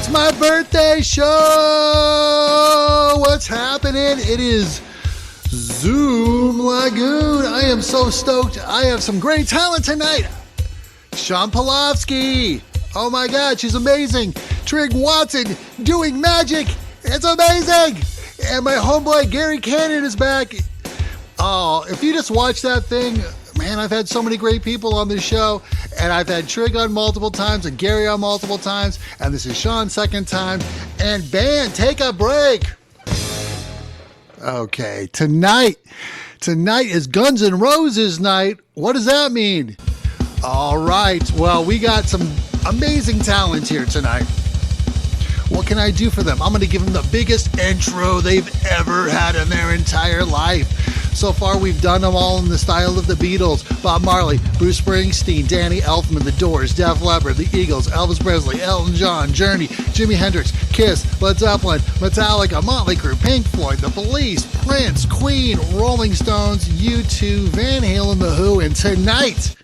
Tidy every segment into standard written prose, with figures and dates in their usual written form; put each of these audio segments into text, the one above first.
It's my birthday show! What's happening? It is Zoom Lagoon. I am so stoked. I have some great talent tonight. Shawn Pelofsky. Oh my God, she's amazing. Trigg Watson doing magic. It's amazing. And my homeboy Gary Cannon is back. Oh, if you just watch that thing, man, I've had so many great people on this show, and I've had Trigg on multiple times and Gary on multiple times, and this is Shawn's second time. And band, take a break. Okay, tonight is Guns N' Roses night. What does that mean? All right, well, we got some amazing talent here tonight. What can I do for them? I'm going to give them the biggest intro they've ever had in their entire life. So far, we've done them all in the style of the Beatles, Bob Marley, Bruce Springsteen, Danny Elfman, The Doors, Def Leppard, The Eagles, Elvis Presley, Elton John, Journey, Jimi Hendrix, Kiss, Led Zeppelin, Metallica, Motley Crue, Pink Floyd, The Police, Prince, Queen, Rolling Stones, U2, Van Halen, The Who, and tonight,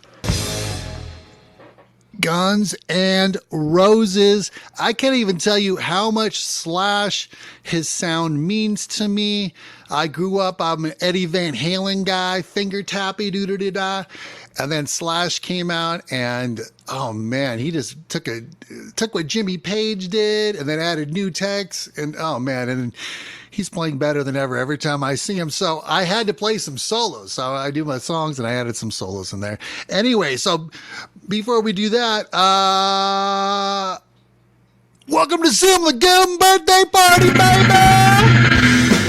Guns N' Roses. I can't even tell you how much Slash, his sound means to me. I grew up, I'm an Eddie Van Halen guy, finger tappy, doo-doo-doo-da. And then Slash came out and, oh man, he just took what Jimmy Page did and then added new techs. And oh man, and he's playing better than ever every time I see him. So I had to play some solos. So I do my songs and I added some solos in there. Anyway, so before we do that, welcome to Zoom Lagoon birthday party, baby!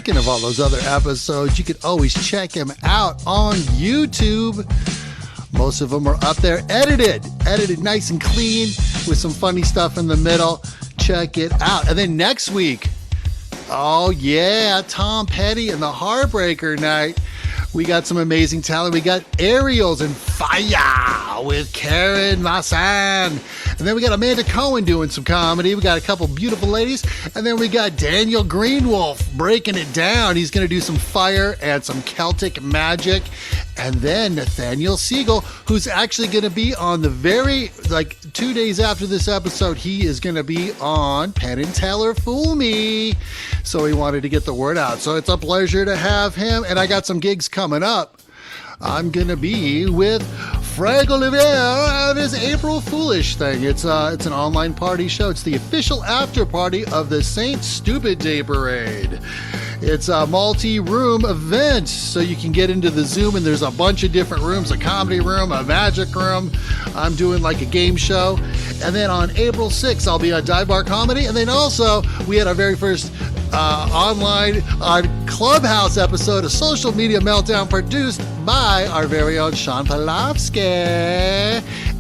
Of all those other episodes, you could always check him out on YouTube. Most of them are up there edited nice and clean with some funny stuff in the middle. Check it out. And then next week, oh yeah, Tom Petty and the Heartbreaker Night. We got some amazing talent. We got Aerials and Fire with Karen Massan. And then we got Amanda Cohen doing some comedy. We got a couple beautiful ladies. And then we got Daniel Greenwolf breaking it down. He's going to do some fire and some Celtic magic. And then Nathaniel Siegel, who's actually going to be on the 2 days after this episode, he is going to be on Penn and Teller Fool Me. So he wanted to get the word out. So it's a pleasure to have him. And I got some gigs coming up. I'm going to be with Frank Olivier at his April Foolish thing. It's an online party show. It's the official after party of the Saint Stupid Day Parade. It's a multi-room event, so you can get into the Zoom, and there's a bunch of different rooms, a comedy room, a magic room. I'm doing like a game show. And then on April 6th, I'll be on Dive Bar Comedy. And then also, we had our very first online Clubhouse episode, a social media meltdown produced by our very own Shawn Pelofsky.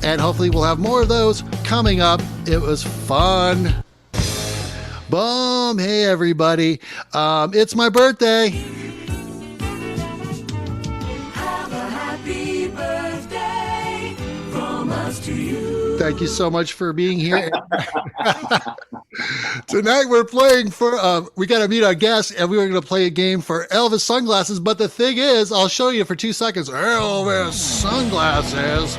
And hopefully we'll have more of those coming up. It was fun. Boom. Hey, everybody. It's my birthday. Have a happy birthday from us to you. Thank you so much for being here. Tonight we're playing for, we got to meet our guest, and we were going to play a game for Elvis sunglasses. But the thing is, I'll show you for 2 seconds, Elvis sunglasses.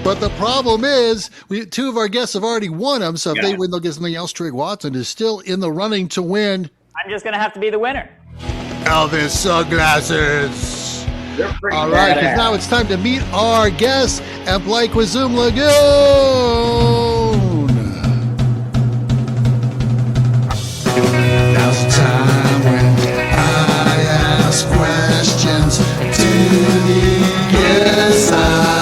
But the problem is, two of our guests have already won them. So if they win, they'll get something else. Trigg Watson is still in the running to win. I'm just going to have to be the winner. Elvis sunglasses. All right, because now it's time to meet our guests and play Zoom Lagoon. Now's the time when I ask questions to the guests.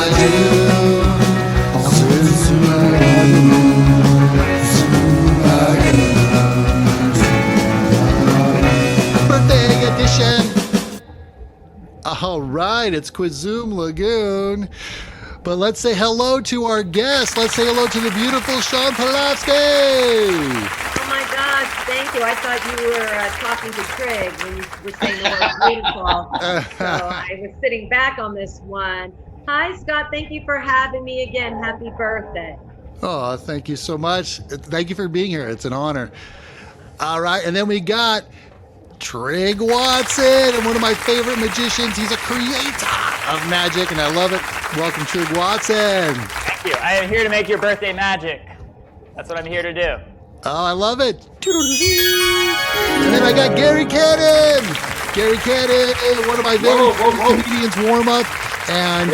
All right, it's Quizoom Lagoon. But let's say hello to our guest. Let's say hello to the beautiful Shawn Pelofsky. Oh my gosh, thank you. I thought you were talking to Trigg when you were saying the word beautiful. So I was sitting back on this one. Hi, Scott. Thank you for having me again. Happy birthday. Oh, thank you so much. Thank you for being here. It's an honor. All right, and then we got Trigg Watson, and one of my favorite magicians. He's a creator of magic, and I love it. Welcome, Trigg Watson. Thank you. I am here to make your birthday magic. That's what I'm here to do. Oh, I love it. And then I got Gary Cannon. Gary Cannon, one of my favorite comedians, Warmup. And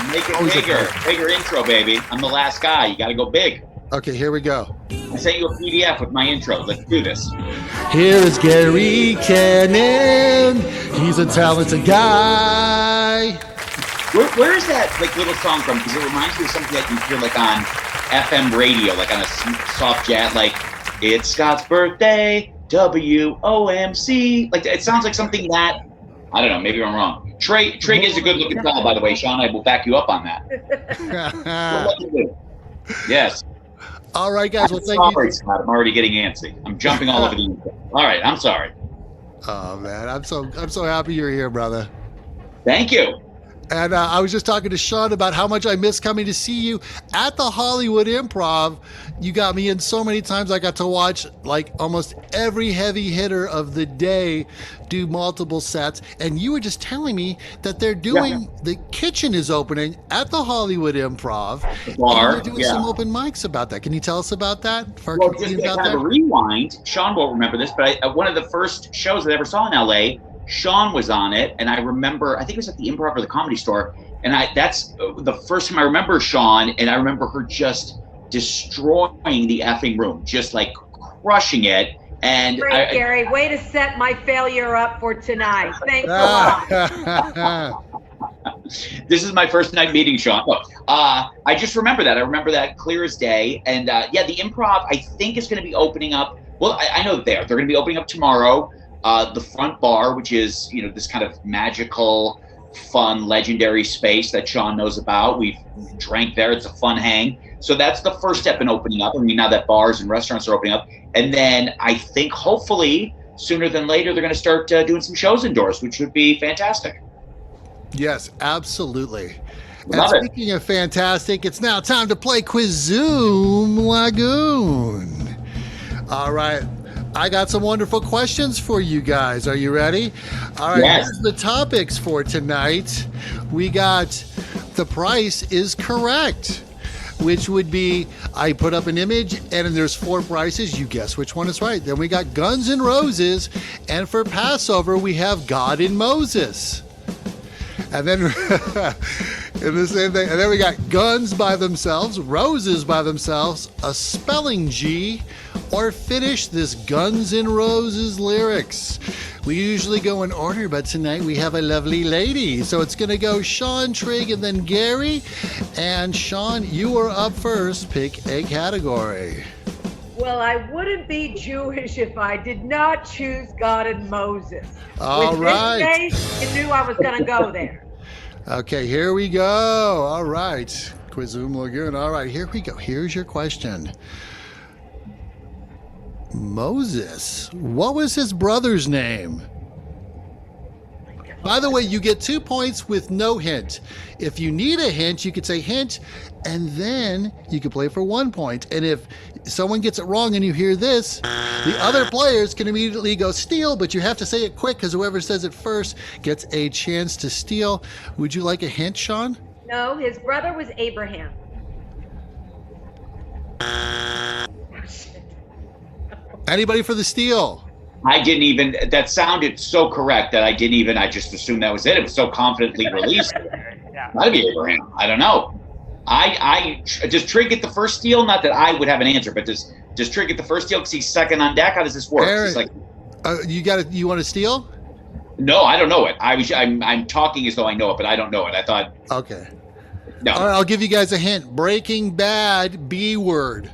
make it bigger. Bigger intro, baby. I'm the last guy. You got to go big. Okay, here we go. I sent you a PDF with my intro. Let's do this. Here is Gary Cannon. He's a talented guy. Where is that little song from? Because it reminds me of something that you hear on FM radio, on a soft jazz, it's Scott's birthday, WOMC. It sounds like something that, I don't know, maybe I'm wrong. Trigg is a good looking fellow, by the way, Shawn. I will back you up on that. Yes. All right, guys. Well, thank you. Scott. I'm already getting antsy. I'm jumping all over the intro. All right, I'm sorry. Oh man, I'm so happy you're here, brother. Thank you. And I was just talking to Shawn about how much I miss coming to see you at the Hollywood Improv. You got me in so many times. I got to watch almost every heavy hitter of the day do multiple sets. And you were just telling me that they're doing, the kitchen is opening at the Hollywood Improv. The bar, and they're doing some open mics about that. Can you tell us about that? Well, just kind of a rewind. Shawn won't remember this, but one of the first shows I ever saw in LA, Shawn was on it, and I remember, I think it was at the Improv or the Comedy Store, and that's the first time I remember Shawn, and I remember her just destroying the effing room, just crushing it. And Great, Gary, way to set my failure up for tonight. Thanks a lot. This is my first night meeting Shawn. I just remember that. I remember that clear as day. And the Improv, I think, is going to be opening up. Well, I know they're going to be opening up tomorrow. The front bar, which is, this kind of magical, fun, legendary space that Shawn knows about. We've drank there. It's a fun hang. So that's the first step in opening up. I mean, now that bars and restaurants are opening up. And then I think hopefully sooner than later, they're going to start doing some shows indoors, which would be fantastic. Yes, absolutely. Love and speaking of fantastic, it's now time to play Quizoom Lagoon. All right. I got some wonderful questions for you guys. Are you ready? All right, yes. Here's the topics for tonight. We got the price is correct, which would be I put up an image and there's 4 prices. You guess which one is right. Then we got Guns N' Roses, and for Passover we have God and Moses. And then in the same thing, and then we got guns by themselves, roses by themselves, a spelling G, or finish this Guns N' Roses lyrics. We usually go in order, but tonight we have a lovely lady. So it's going to go Shawn, Trigg, and then Gary. And Shawn, you are up first. Pick a category. Well, I wouldn't be Jewish if I did not choose God and Moses. All right. With this case, you knew I was going to go there. Okay, here we go. All right. Quizoom Lagoon. All right, here we go. Here's your question. Moses, what was his brother's name? By the way, you get 2 points with no hint. If you need a hint, you could say hint, and then you could play for 1 point. And if someone gets it wrong and you hear this, the other players can immediately go steal, but you have to say it quick because whoever says it first gets a chance to steal. Would you like a hint, Shawn? No, his brother was Abraham. Anybody for the steal? I didn't even, that sounded so correct that I just assumed that was it. It was so confidently released. Yeah. Might be Abraham. I don't know. Does Trigg get the first steal? Not that I would have an answer, but does Trigg get the first steal because he's second on deck? How does this work? Aaron, you want to steal? No, I don't know it. I'm talking as though I know it, but I don't know it. I thought. Okay. No. All right, I'll give you guys a hint. Breaking Bad B word.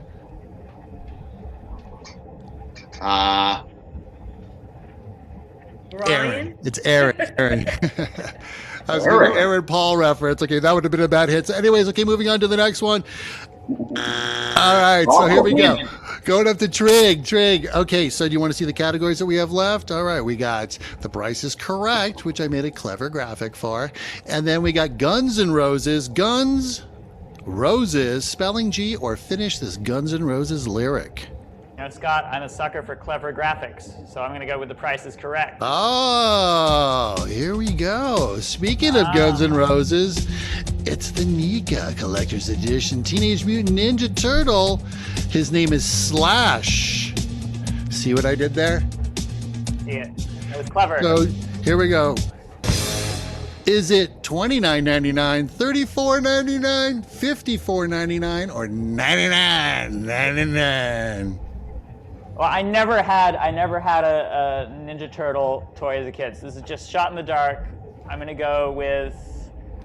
Brian? It's Aaron. I was going to Aaron Paul reference. Okay, that would have been a bad hit. So anyways, okay, moving on to the next one. All right, so here we go. Going up to Trigg. Okay, so do you want to see the categories that we have left? All right, we got The Price is Correct, which I made a clever graphic for. And then we got Guns N' Roses. Guns, Roses, spelling G, or finish this Guns N' Roses lyric. You know, Scott, I'm a sucker for clever graphics, so I'm going to go with The Price is Correct. Oh, here we go. Speaking of Guns N' Roses, it's the Nika Collector's Edition Teenage Mutant Ninja Turtle. His name is Slash. See what I did there? See it. That was clever. So here we go. Is it $29.99, $34.99, $54.99, or $99.99? Well, I never had a Ninja Turtle toy as a kid. So this is just shot in the dark. I'm gonna go with,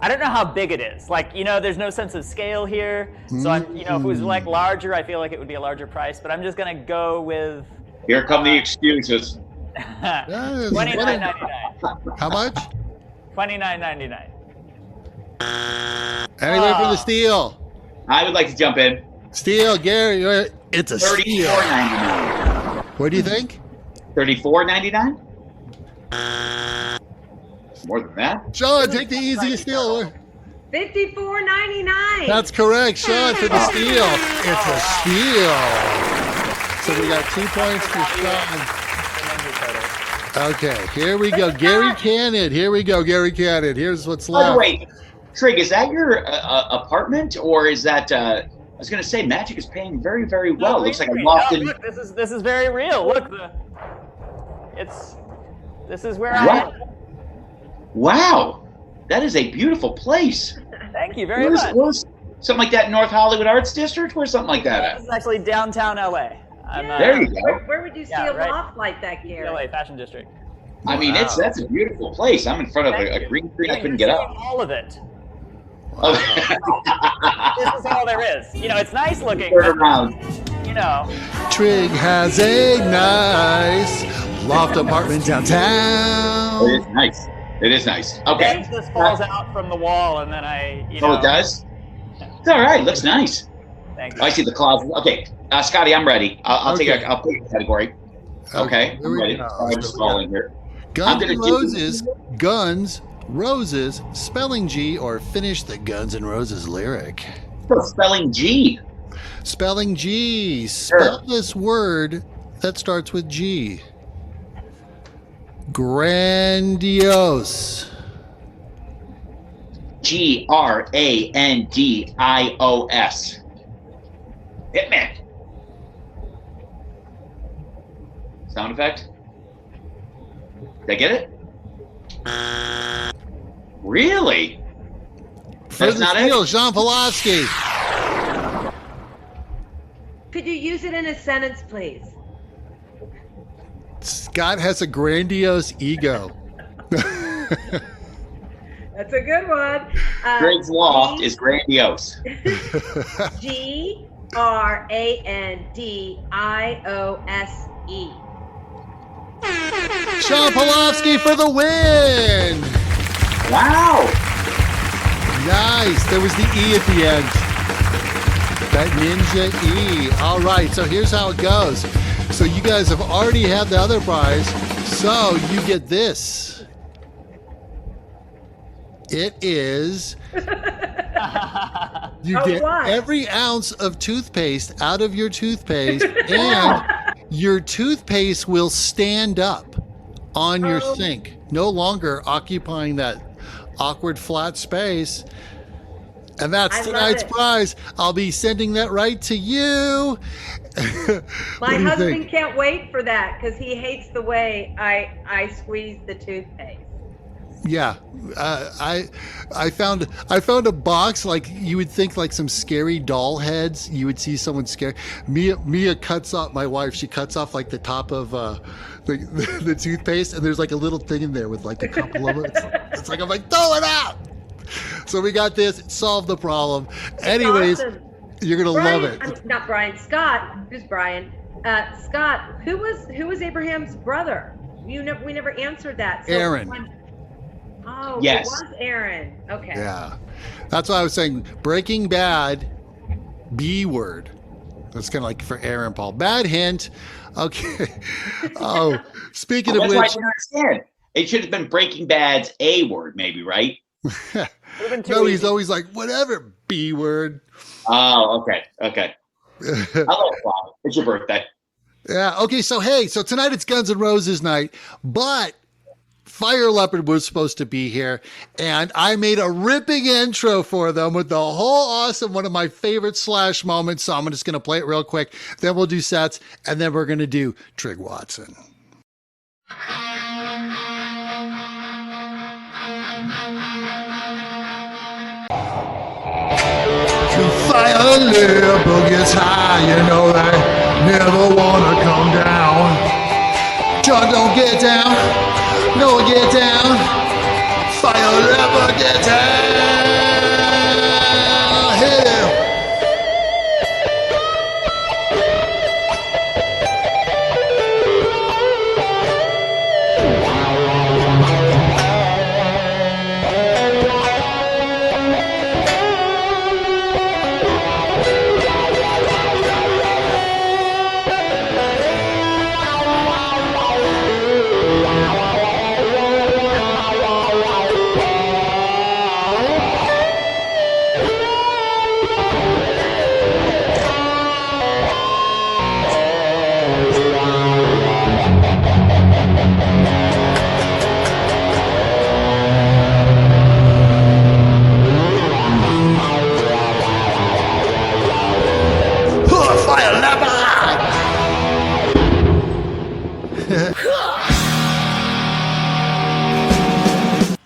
I don't know how big it is. Like, you know, there's no sense of scale here. So I'm, you know, if it was like larger, I feel like it would be a larger price. But I'm just gonna go with. Here come the excuses. $29.99. How much? $29.99. Anybody for the steal? I would like to jump in. Steal, Gary. It's a steal. $34.99. What do you think? $34.99? More than that? Shawn, take the easiest steal. $54.99. That's correct, Shawn, for the steal. It's a steal. So we got 2 points for Shawn. Okay, here we go. Gary Cannon. Here we go, Gary Cannon. Here's what's By the left. way, Trigg, is that your apartment, or is that? I was going to say, Magic is paying very, very well. Looks like a loft in. Look, this is very real. Look, this is where I am. Wow, that is a beautiful place. Thank you very much. Where's something like that in North Hollywood Arts District? Where's something like that This at? is actually downtown LA. There you go. Where would you see Yeah, a right. loft like that, Gary? LA Fashion District. I mean, that's a beautiful place. I'm in front of a green screen. I couldn't get up. All of it. Oh. This is all there is. You know, it's nice looking. Turn But, around. you know, Trigg has a nice loft apartment downtown. It is nice. It is nice. Okay. then this falls out from the wall, and then Oh, it does? It's all right. Looks nice. Thank you. I see the closet. Okay, Scotty, I'm ready. I'll take Okay. I'll pick a category. Okay, here I'm we ready. go. I'm just scrolling here. Guns I'm N' gonna do- Roses, Guns, Roses, spelling G, or finish the Guns N' Roses lyric. Spelling G. Spelling G. Spell this word that starts with G. Grandiose. Grandios. Hitman. Sound effect? Did I get it? Really? For That's the not steal, it? Shawn Pelofsky. Could you use it in a sentence, please? Scott has a grandiose ego. That's a good one. Trigg's loft is grandiose. Grandiose. Shawn Pelofsky for the win. Wow. Nice. There was the E at the end. That Ninja E. All right, so here's how it goes. So you guys have already had the other prize, so you get this. It is, you get what? every ounce of toothpaste out of your toothpaste, and your toothpaste will stand up on your sink, no longer occupying that awkward flat space. And that's I love tonight's it. prize. I'll be sending that right to you. My husband can't wait for that because he hates the way I squeeze the toothpaste. Yeah, I found a box like you would think like some scary doll heads. You would see someone scare. Mia cuts off, my wife. She cuts off like the top of the toothpaste, and there's like a little thing in there with like a couple of it. It's like I'm like throw it out. So we got this. It solved the problem. Anyways, Awesome. you're gonna Brian, love it. I mean, not Brian. Scott. Who's Brian? Scott. Who was Abraham's brother? we never answered that. So Aaron. Oh, Yes. it was Aaron. Okay. Yeah. That's why I was saying Breaking Bad, B word. That's kind of like for Aaron Paul. Bad hint. Okay. Oh, speaking of That's why I which, didn't understand. It should have been Breaking Bad's A word, maybe, right? no, he's always like, whatever, B word. Oh, okay. Okay. I love it, Bob. It's your birthday. Yeah. Okay. So, hey, so tonight it's Guns N' Roses night, but Fire Leopard was supposed to be here, and I made a ripping intro for them with the whole awesome, one of my favorite Slash moments. So I'm just going to play it real quick. Then we'll do sets, and then we're going to do Trigg Watson. Fire Leopard gets high, you know they never want to come down. John, don't get down. No, get down. Fire Leopard, get down. Hit him. Fire Leopard!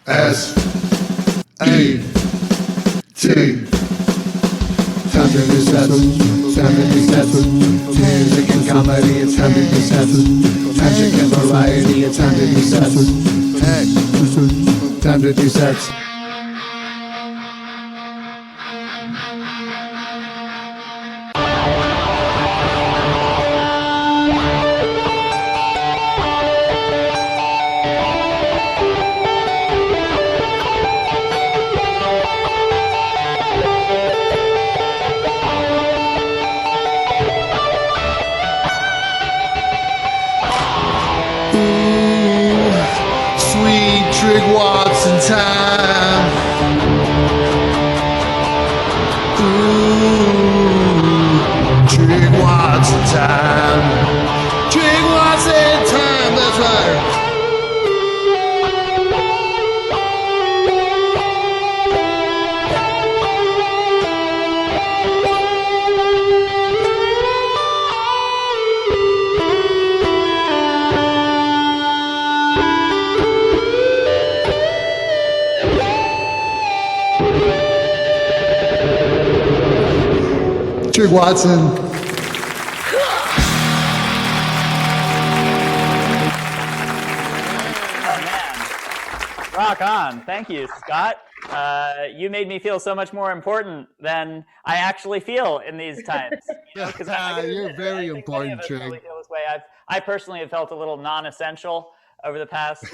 S A T. Time to do sets. Time to do sets. Music and comedy, it's time to do sets. Magic and variety, it's time to do sets. Hey, time to do sets. Sweet Trigg Watson time. Ooh, Trigg Watson time. Trigg Watson time, that's right. Trigg Watson. Rock on. Thank you, Scott. You made me feel so much more important than I actually feel in these times. You know, 'cause You're very I think many important, of us Trigg. probably feel this way. I personally have felt a little non-essential over the past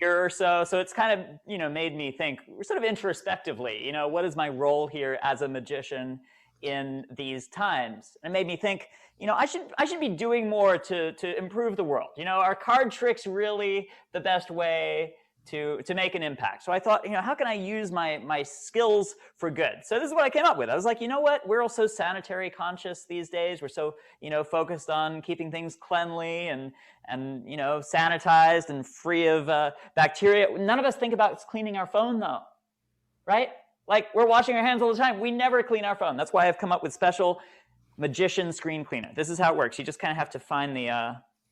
year or so. So it's kind of, made me think sort of introspectively, what is my role here as a magician in these times? And it made me think, I should be doing more to improve the world. Are card tricks really the best way to make an impact? So I thought, how can I use my skills for good? So this is what I came up with. I was like, you know what? We're all so sanitary conscious these days. We're so, focused on keeping things cleanly and sanitized and free of bacteria. None of us think about cleaning our phone though, right? Like, we're washing our hands all the time. We never clean our phone. That's why I've come up with special magician screen cleaner. This is how it works. You just kind of have to find you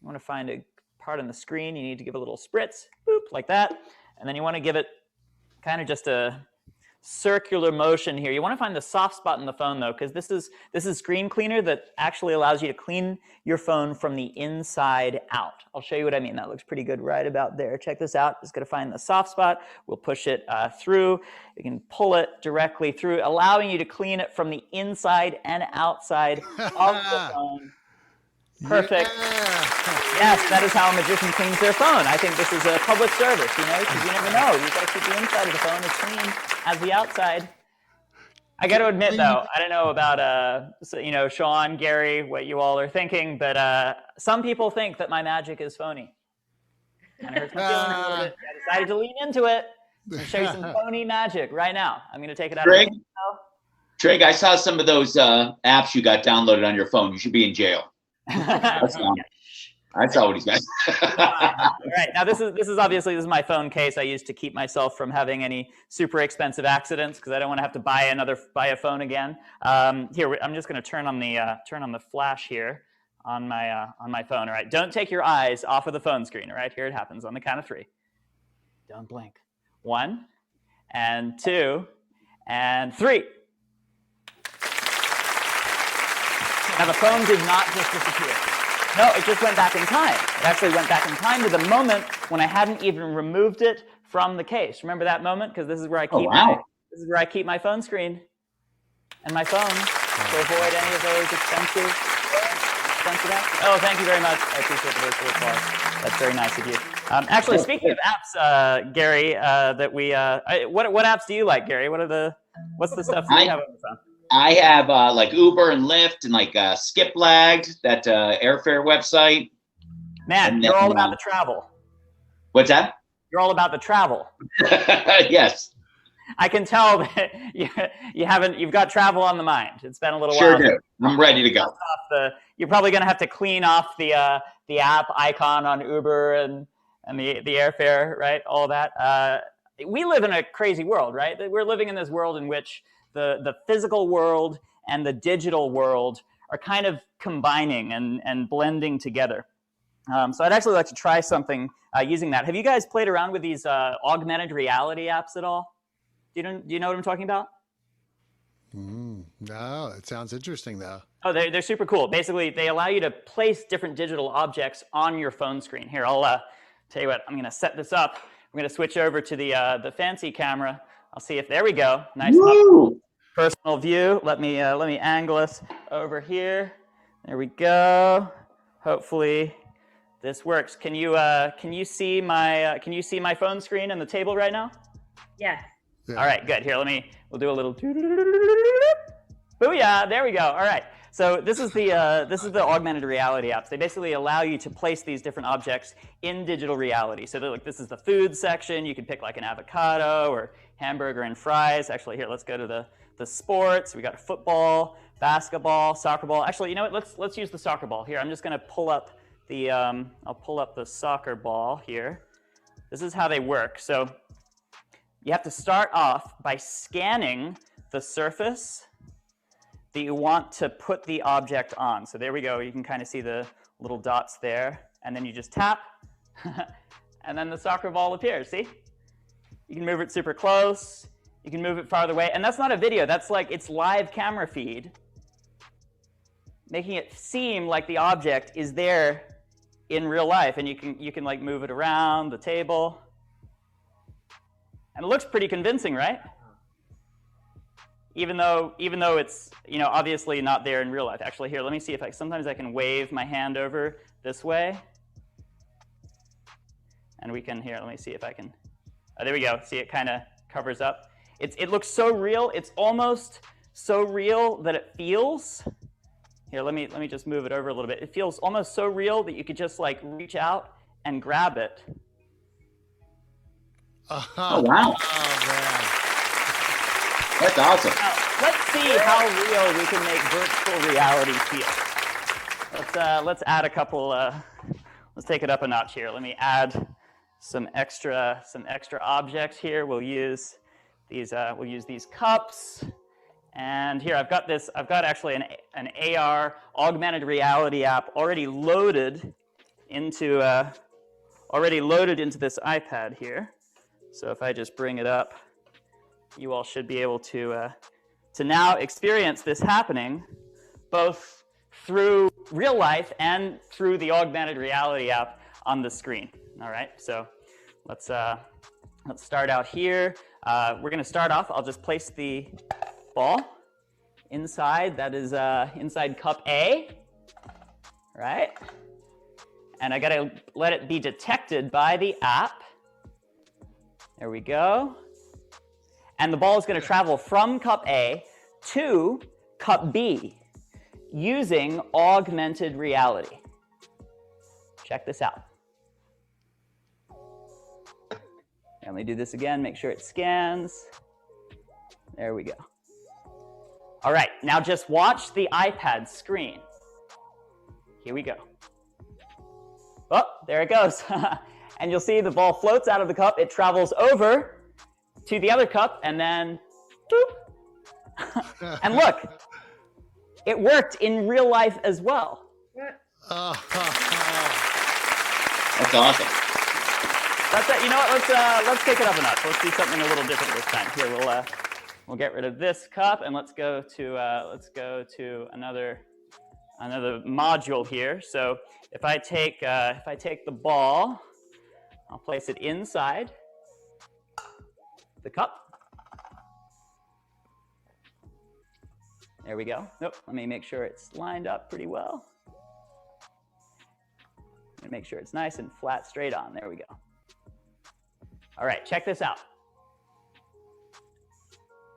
want to find a part on the screen. You need to give a little spritz, boop, like that. And then you want to give it kind of just a circular motion here. You want to find the soft spot in the phone though, because this is screen cleaner that actually allows you to clean your phone from the inside out. I'll show you what I mean. That looks pretty good right about there. Check this out. Just going to find the soft spot. We'll push it through. You can pull it directly through, allowing you to clean it from the inside and outside of the phone. Perfect. Yeah. Yes, that is how a magician cleans their phone. I think this is a public service, because you never know. You've got to keep the inside of the phone as clean as the outside. I got to admit, though, I don't know about, Shawn, Gary, what you all are thinking, but some people think that my magic is phony. And it hurts my feelings a little bit. I decided to lean into it and show you some phony magic right now. I'm going to take it out of the case now. Trigg, I saw some of those apps you got downloaded on your phone. You should be in jail. I saw what he's got. All right, now this is obviously my phone case I use to keep myself from having any super expensive accidents because I don't want to have to buy a phone again. Here, I'm just going to turn on the flash here on my phone. All right, don't take your eyes off of the phone screen. All right, here it happens on the count of 3. Don't blink. 1 and 2 and 3. Now the phone did not just disappear. No, it just went back in time. It actually went back in time to the moment when I hadn't even removed it from the case. Remember that moment? Because this is where I keep my phone screen and my phone to avoid any of those expensive apps. Oh, thank you very much. I appreciate the virtual applause. That's very nice of you. Actually, speaking of apps, Gary, what apps do you like, Gary? What's the stuff that you have on the phone? I have like Uber and Lyft and like Skiplagged, that airfare website. Man, you're all about the travel. What's that? You're all about the travel. Yes. I can tell that you've got travel on the mind. It's been a little while. Sure do. I'm ready to go. You're probably going to have to clean off the app icon on Uber and the airfare, right? All that. We live in a crazy world, right? We're living in this world in which the physical world and the digital world are kind of combining and blending together. So I'd actually like to try something using that. Have you guys played around with these augmented reality apps at all? Do you know what I'm talking about? No, it sounds interesting though. Oh, they're super cool. Basically, they allow you to place different digital objects on your phone screen. Here, I'll tell you what. I'm going to set this up. I'm going to switch over to the fancy camera. I'll see if there we go. Nice personal view. Let me angle us over here. There we go. Hopefully this works. Can you see my phone screen and the table right now? Yes. Yeah. All right, good. Here, we'll do a little booyah. There we go. All right. So this is the augmented reality apps. They basically allow you to place these different objects in digital reality. So this is the food section. You can pick like an avocado or hamburger and fries. Actually, here, let's go to the sports. We got football, basketball, soccer ball. Actually, you know what? Let's use the soccer ball. Here, I'm just going to pull up I'll pull up the soccer ball here. This is how they work. So you have to start off by scanning the surface that you want to put the object on. So there we go. You can kind of see the little dots there. And then you just tap, and then the soccer ball appears. See? You can move it super close. You can move it farther away. And that's not a video. That's like its live camera feed, making it seem like the object is there in real life. And you can like move it around the table. And it looks pretty convincing, right? Even though it's obviously not there in real life. Actually, here, let me see if sometimes I can wave my hand over this way, and we can let me see if I can. There we go. See, it kind of covers up. It looks so real. It's almost so real that it feels. Here, let me just move it over a little bit. It feels almost so real that you could just like reach out and grab it. Oh wow! Oh man. That's awesome. Now, let's see how real we can make virtual reality feel. Let's add a couple. Let's take it up a notch here. Let me add some extra objects here. We'll use these. We'll use these cups. And here I've got actually an AR augmented reality app already loaded into this iPad here. So if I just bring it up, you all should be able to now experience this happening both through real life and through the augmented reality app on the screen. All right, so let's start out here. We're going to start off. I'll just place the ball inside. That is inside cup A. right? And I gotta let it be detected by the app. There we go. And the ball is gonna travel from cup A to cup B using augmented reality. Check this out. And let me do this again, make sure it scans. There we go. All right, now just watch the iPad screen. Here we go. Oh, there it goes. And you'll see the ball floats out of the cup, it travels over to the other cup, and then boop. And look, it worked in real life as well. That's awesome. That's it. You know what? Let's take it up a notch. Let's do something a little different this time. Here, we'll get rid of this cup, and let's go to another module here. So if I take the ball, I'll place it inside the cup. There we go. Nope. Let me make sure it's lined up pretty well. And make sure it's nice and flat, straight on. There we go. All right, check this out.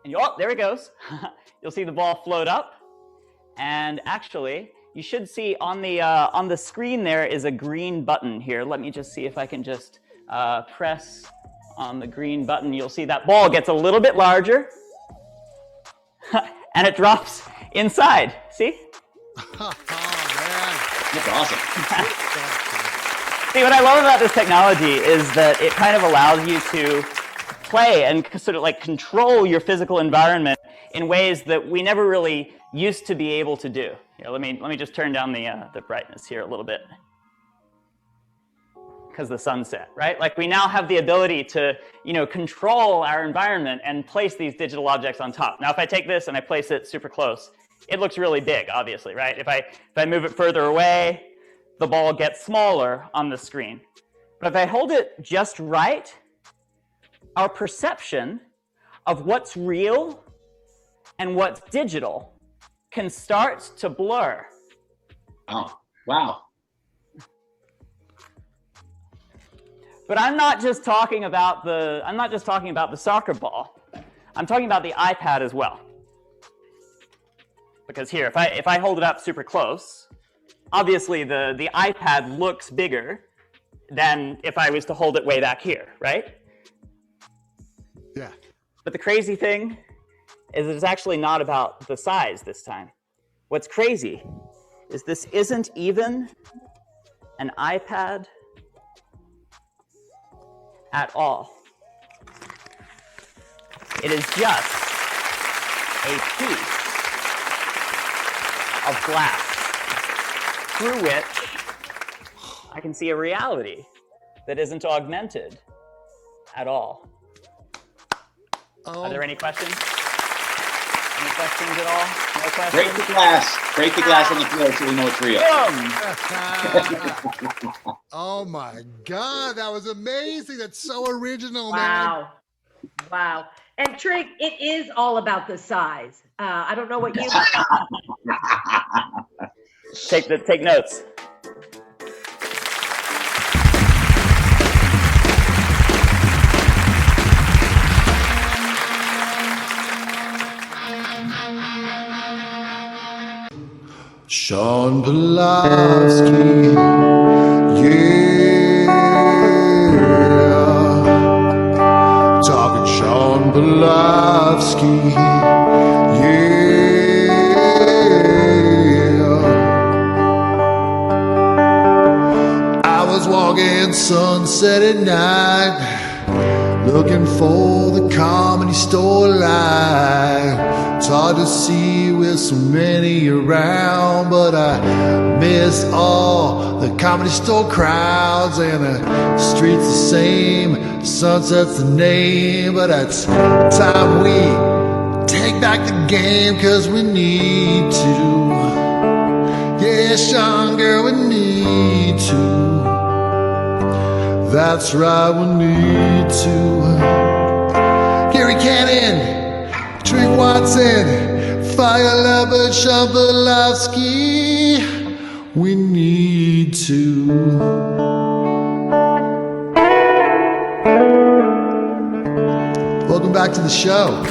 And oh, there it goes. You'll see the ball float up. And actually, you should see on the screen there is a green button here. Let me just see if I can just press on the green button. You'll see that ball gets a little bit larger. And it drops inside. See? Oh, man. That's awesome. See, what I love about this technology is that it kind of allows you to play and sort of like control your physical environment in ways that we never really used to be able to do. Here, let me just turn down the brightness here a little bit, because the sunset, right? Like we now have the ability to, control our environment and place these digital objects on top. Now, if I take this and I place it super close, it looks really big, obviously, right? If I move it further away, the ball gets smaller on the screen. But if I hold it just right, our perception of what's real and what's digital can start to blur. Oh, wow. But I'm not just talking about the soccer ball. I'm talking about the iPad as well. Because here, if I hold it up super close, obviously the iPad looks bigger than if I was to hold it way back here, right? Yeah. But the crazy thing is it's actually not about the size this time. What's crazy is this isn't even an iPad at all. It is just a piece of glass through which I can see a reality that isn't augmented at all. Are there any questions? Any questions at all? No questions? Break the glass. Break the glass on the floor so we know it's real. Boom! Oh my God, that was amazing. That's so original, man. Wow. Wow. And Trigg, it is all about the size. I don't know what you Take notes. Shawn Pelofsky, yeah. Talking Shawn Pelofsky, yeah. I was walking sunset at night, looking for the comedy store light. It's hard to see with so many around, but I miss all the comedy store crowds and the streets the same, sunset's the name. But it's time we take back the game, cause we need to. Yeah, Shawn, girl, we need to. That's right, we need to. Gary Cannon, Trigg Watson, Fire Lover, Shawn Pelofsky. We need to. Welcome back to the show.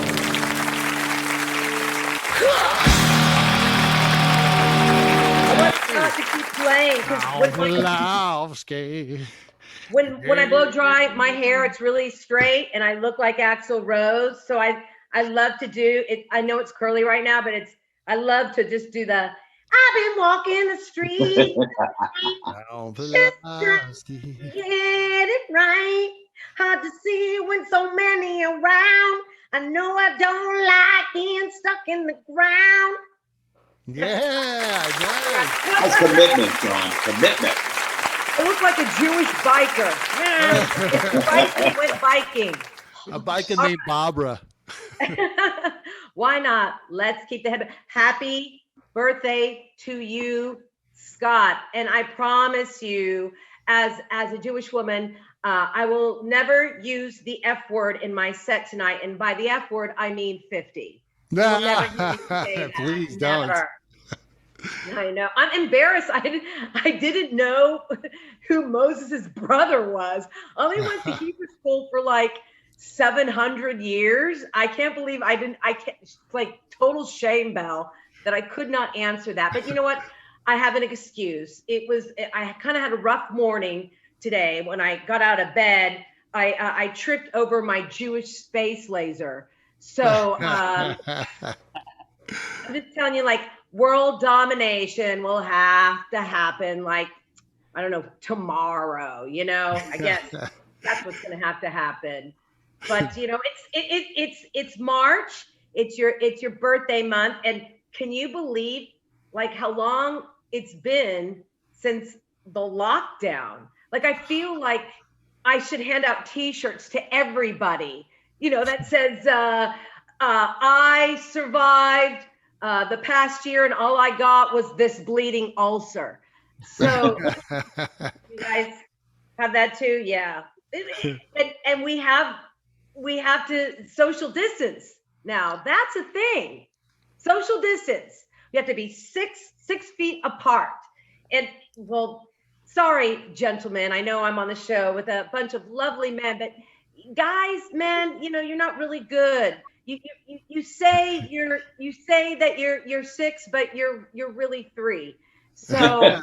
I want Scott to keep playing because when I blow dry my hair, it's really straight and I look like Axl Rose. So I love to do it. I know it's curly right now, but I love to just do the I've been walking the street. Just trying to get it right. Hard to see when so many around. I know I don't like being stuck in the ground. Yeah, nice. That's commitment, John. Commitment. I look like a Jewish biker. Biking went biking. A biker named Barbara. Why not? Let's keep the head. Happy birthday to you, Scott. And I promise you, as a Jewish woman, I will never use the F word in my set tonight. And by the F word, I mean 50. We'll never use that. Please don't. Never. I know. I'm embarrassed. I didn't know who Moses' brother was. I only went to Hebrew school for like 700 years. I can't believe I can't, it's like total shame, Belle, that I could not answer that. But you know what? I have an excuse. I kind of had a rough morning today. When I got out of bed, I tripped over my Jewish space laser. So I'm just telling you, like, world domination will have to happen, like, I don't know, tomorrow, I guess that's what's going to happen. But, it's March, it's your birthday month. And can you believe like how long it's been since the lockdown? Like, I feel like I should hand out t-shirts to everybody, that says, I survived the past year and all I got was this bleeding ulcer. So you guys have that too? Yeah. And we have to social distance now. That's a thing. Social distance. You have to be six feet apart. And well, sorry, gentlemen. I know I'm on the show with a bunch of lovely men, but guys, men, you're not really good. You say that you're 6, but you're really 3. So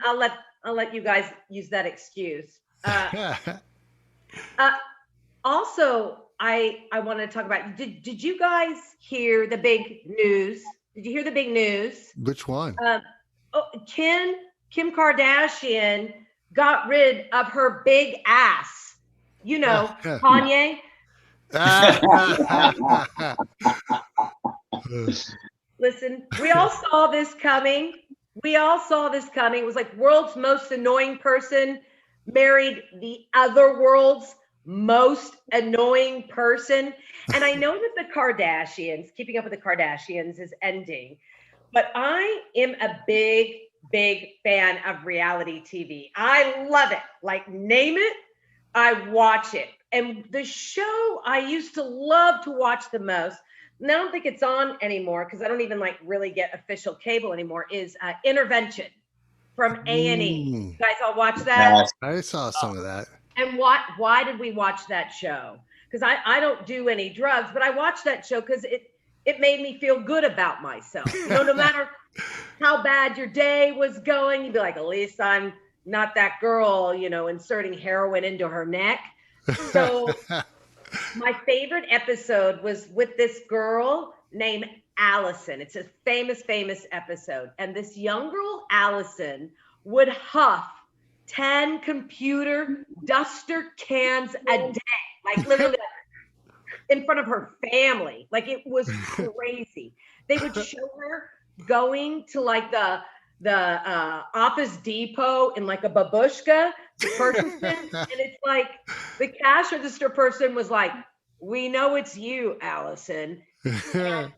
I'll let you guys use that excuse. Also, I want to talk about. Did you guys hear the big news? Did you hear the big news? Which one? Kim Kardashian got rid of her big ass. Kanye. Listen, we all saw this coming. It was like world's most annoying person married the other world's most annoying person. And I know that the Kardashians, Keeping Up with the Kardashians is ending, but I am a big fan of reality TV. I love it. Like, name it, I watch it. And the show I used to love to watch the most, and I don't think it's on anymore because I don't even really get official cable anymore, is Intervention from A&E. You guys all watch that? I saw some of that. And why did we watch that show? Because I don't do any drugs, but I watched that show because it made me feel good about myself. No matter how bad your day was going, you'd be like, at least I'm not that girl, inserting heroin into her neck. So my favorite episode was with this girl named Allison. It's a famous episode. And this young girl, Allison, would huff 10 computer duster cans a day, like literally in front of her family. Like, it was crazy. They would show her going to the Office Depot in a babushka to purchase it. And it's like the cash register person was like, we know it's you, Allison. And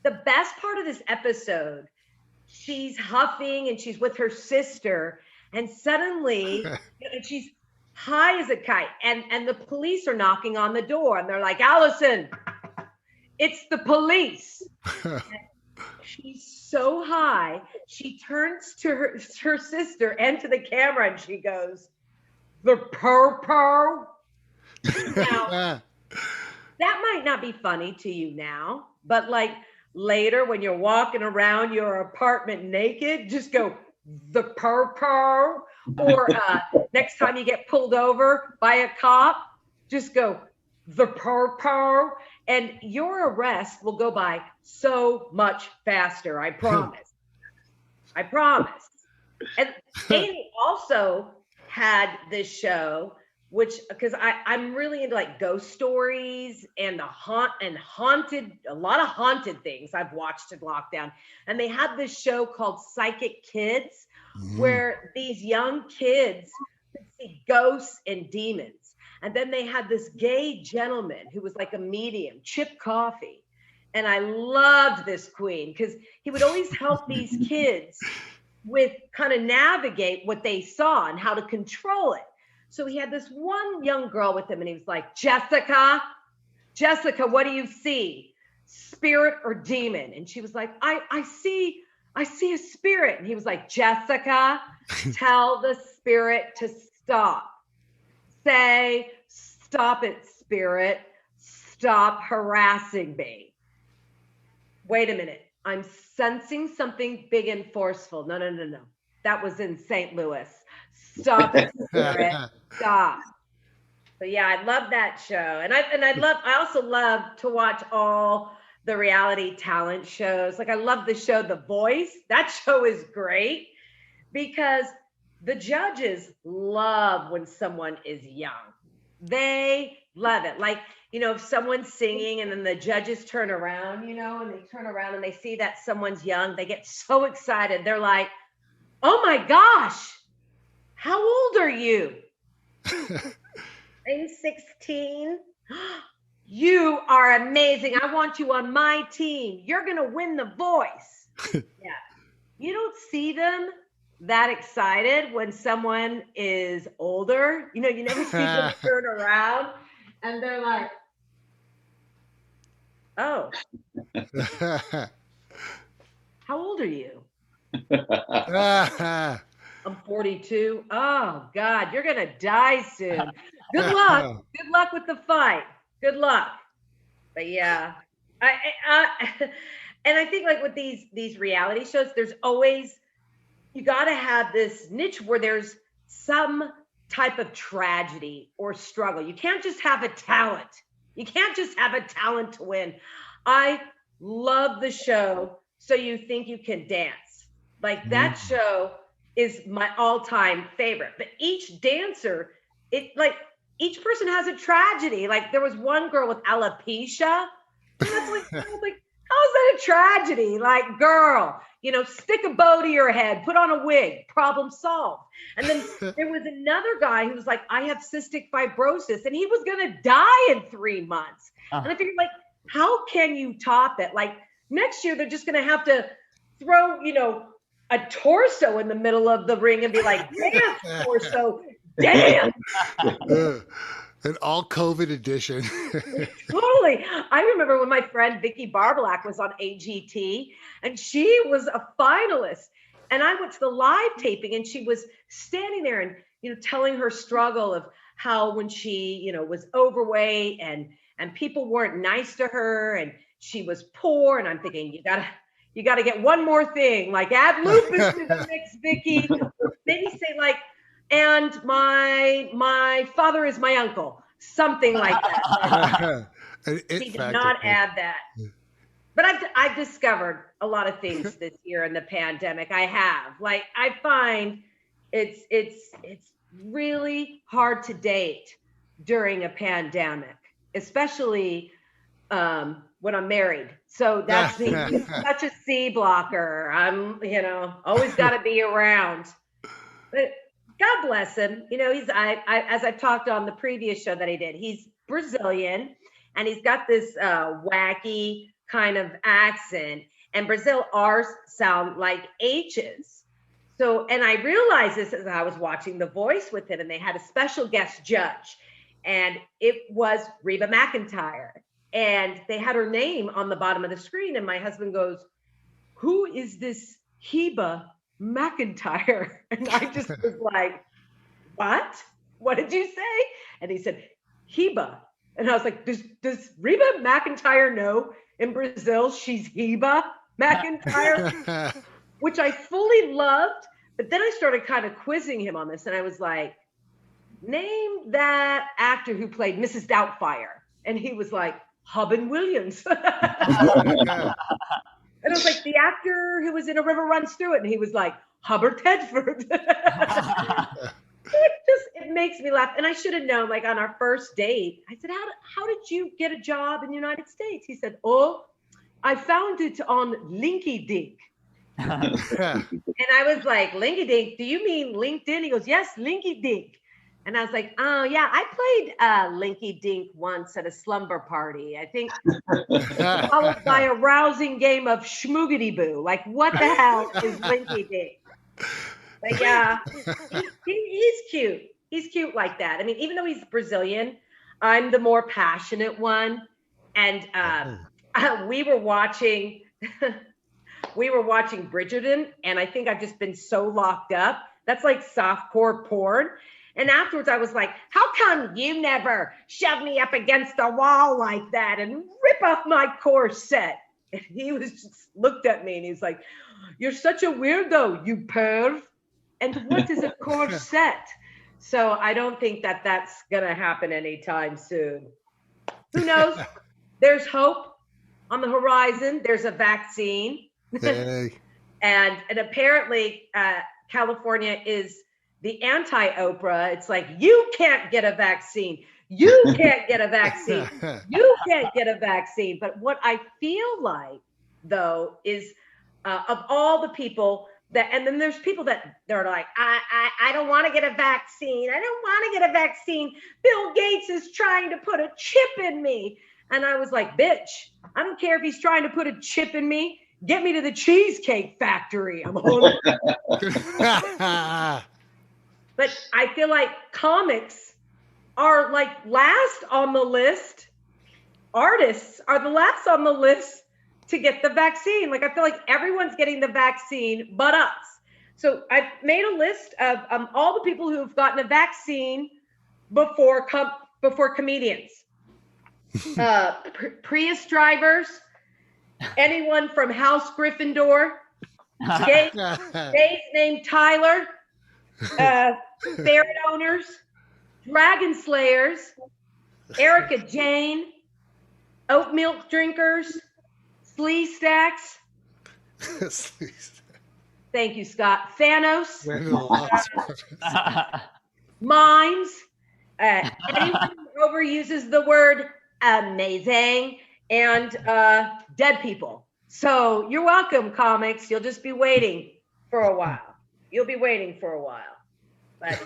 the best part of this episode, she's huffing and she's with her sister, and suddenly and she's high as a kite, and the police are knocking on the door, and they're like, Allison, it's the police. She's so high. She turns to her sister and to the camera and she goes, "The purr." Now, that might not be funny to you now, but like later when you're walking around your apartment naked, just go, "The purr." Or next time you get pulled over by a cop, just go, "The purr." And your arrest will go by so much faster. I promise. I promise. And Amy also had this show, which because I'm really into like ghost stories and haunted, a lot of haunted things I've watched in lockdown. And they had this show called Psychic Kids, where these young kids could see ghosts and demons. And then they had this gay gentleman who was like a medium, Chip Coffey. And I loved this queen because he would always help these kids with kind of navigate what they saw and how to control it. So he had this one young girl with him and he was like, Jessica, what do you see? Spirit or demon? And she was like, I see a spirit. And he was like, Jessica, tell the spirit to stop. Say, stop it, spirit. Stop harassing me. Wait a minute. I'm sensing something big and forceful. No. That was in St. Louis. Stop it, spirit. Stop. But yeah, I love that show. And I also love to watch all the reality talent shows. Like I love the show The Voice. That show is great because the judges love when someone is young. They love it. Like, you know, if someone's singing and then the judges turn around, you know, and they turn around and they see that someone's young, they get so excited. They're like, oh my gosh, how old are you? I'm 16. You are amazing. I want you on my team. You're going to win The Voice. Yeah. You don't see them that excited when someone is older. You know, you never see them turn around and they're like, oh, how old are you? I'm 42. Oh God, you're gonna die soon. Good luck. Good luck with the fight. Good luck. But yeah, and I think like with these reality shows, there's always, you got to have this niche where there's some type of tragedy or struggle. You can't just have a talent. You can't just have a talent to win. I love the show So You Think You Can Dance. Like that show is my all-time favorite. But each dancer, each person has a tragedy. Like there was one girl with alopecia. And I was like, how is that a tragedy? Like, girl, you know, stick a bow to your head, put on a wig, problem solved. And then there was another guy who was like, I have cystic fibrosis, and he was gonna die in 3 months. And I figured, like, how can you top it? Like next year, they're just gonna have to throw, you know, a torso in the middle of the ring and be like, dance, torso, dance. An all COVID edition. Totally. I remember when my friend Vicky Barbalak was on AGT and she was a finalist. And I went to the live taping and she was standing there and, you know, telling her struggle of how when she, you know, was overweight and people weren't nice to her and she was poor. And I'm thinking, you gotta get one more thing, like add lupus to the mix, Vicky. Maybe say like, and my father is my uncle, something like that. She did not add that. But I've discovered a lot of things this year in the pandemic. I have. Like I find it's really hard to date during a pandemic, especially when I'm married. So that's such a C blocker. I'm, you know, always got to be around. But God bless him. You know, as I've talked on the previous show that I did, he's Brazilian and he's got this wacky kind of accent, and Brazil R's sound like H's. So, and I realized this as I was watching The Voice with him, and they had a special guest judge, and it was Reba McEntire, and they had her name on the bottom of the screen, and my husband goes, who is this Heba McIntyre? And I just was like, what? What did you say? And he said, Heba. And I was like, does Reba McIntyre know in Brazil she's Heba McIntyre? Which I fully loved. But then I started kind of quizzing him on this. And I was like, name that actor who played Mrs. Doubtfire. And he was like, Robin Williams. And I was like, the actor who was in A River Runs Through It. And he was like, Hubbard Tedford. It makes me laugh. And I should have known, like on our first date, I said, how did you get a job in the United States? He said, oh, I found it on Linky Dink. And I was like, Linky Dink, do you mean LinkedIn? He goes, yes, Linky Dink. And I was like, oh yeah, I played Linky Dink once at a slumber party. I think followed by a rousing game of Schmoogity Boo. Like, what the hell is Linky Dink? But yeah, he's cute. He's cute like that. I mean, even though he's Brazilian, I'm the more passionate one. And we were watching Bridgerton, and I think I've just been so locked up. That's like softcore porn. And afterwards I was like, how come you never shove me up against the wall like that and rip off my corset? And he was just looked at me and he's like, you're such a weirdo, you perv. And what is a corset? So I don't think that that's going to happen anytime soon. Who knows? There's hope on the horizon. There's a vaccine. Hey. and apparently California is the anti-Oprah. It's like, you can't get a vaccine. You can't get a vaccine. You can't get a vaccine. But what I feel like, though, is of all the people that, and then there's people that they're like, I don't want to get a vaccine. I don't want to get a vaccine. Bill Gates is trying to put a chip in me. And I was like, bitch, I don't care if he's trying to put a chip in me. Get me to the Cheesecake Factory. I'm hungry. But I feel like comics are like last on the list. Artists are the last on the list to get the vaccine. Like, I feel like everyone's getting the vaccine but us. So I've made a list of all the people who've gotten a vaccine before comedians. Prius drivers, anyone from House Gryffindor, gays named Tyler, ferret owners, dragon slayers, Erica Jane, oat milk drinkers, slee stacks. Thank you, Scott. Thanos, mimes, anyone who overuses the word amazing, and dead people. So you're welcome, comics. You'll just be waiting for a while. You'll be waiting for a while. But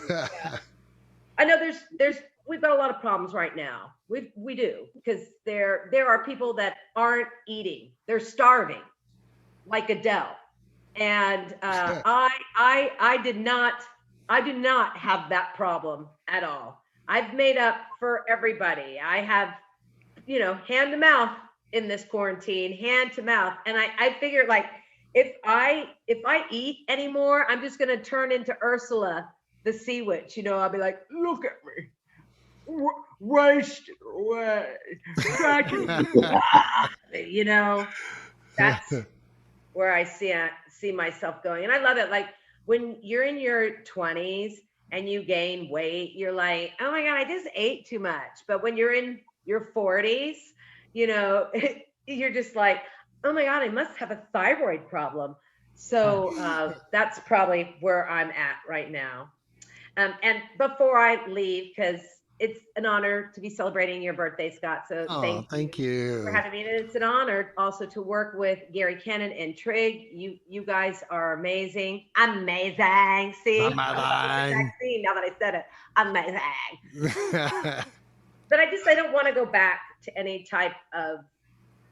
I know we've got a lot of problems right now. We do, because there are people that aren't eating. They're starving, like Adele. And I do not have that problem at all. I've made up for everybody. I have, hand to mouth in this quarantine, hand to mouth. And I figure, like, if I eat anymore, I'm just gonna turn into Ursula the Sea Witch. I'll be like, look at me, wasted away. That's where I see myself going. And I love it. Like, when you're in your 20s and you gain weight, you're like, oh my God, I just ate too much. But when you're in your 40s, you're just like, oh my God, I must have a thyroid problem. So that's probably where I'm at right now. And before I leave, because it's an honor to be celebrating your birthday, Scott. So thank you for having me. And it's an honor also to work with Gary Cannon and Trigg. You guys are amazing. Amazing. See? Amazing. Now that I said it. Amazing. But I don't want to go back to any type of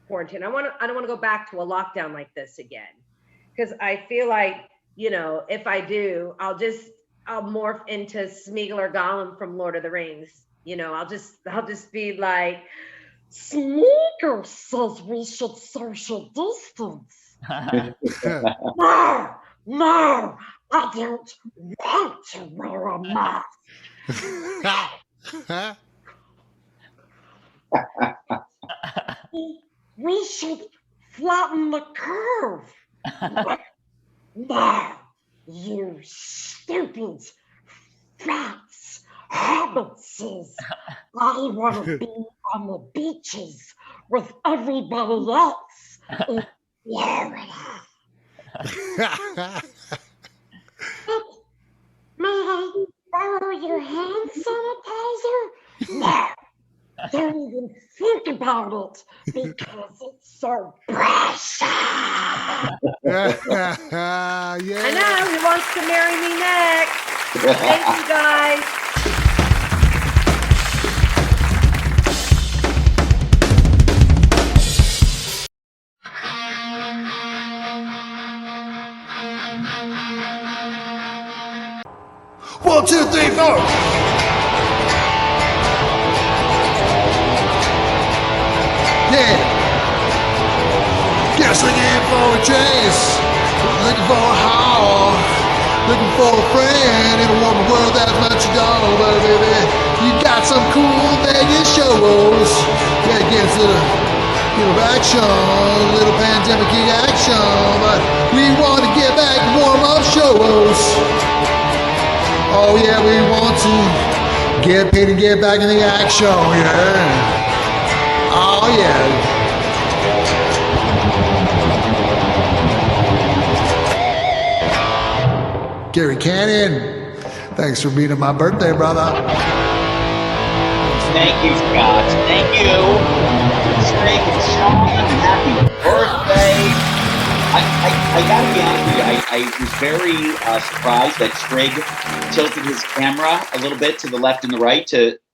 quarantine. I don't want to go back to a lockdown like this again. Because I feel like, if I do, I'll morph into Smeagol or Gollum from Lord of the Rings. I'll just be like, Sneaker says we should social distance. No, no, I don't want to wear a mask. We should flatten the curve. No, you stupid facts, hobbitses. I want to be on the beaches with everybody else in Florida. May I borrow your hand sanitizer? No, don't even think about it because it's so precious. I know, who wants to marry me next? Thank you, guys. One, two, three, four. Yeah. Guess looking for a trace, looking for a haul, looking for a friend in a warmer world that's much dull. But baby, you got some cool Vegas shows. Yeah, get us a little action, little pandemic action. But we want to get back to warm up shows. Oh yeah, we want to get paid and get back in the action, yeah. Oh yeah. Gary Cannon, thanks for being at my birthday, brother. Thank you, Scott. Thank you. Trigg and Shawn, happy birthday. I gotta be honest with you, I was very surprised that Trigg tilted his camera a little bit to the left and the right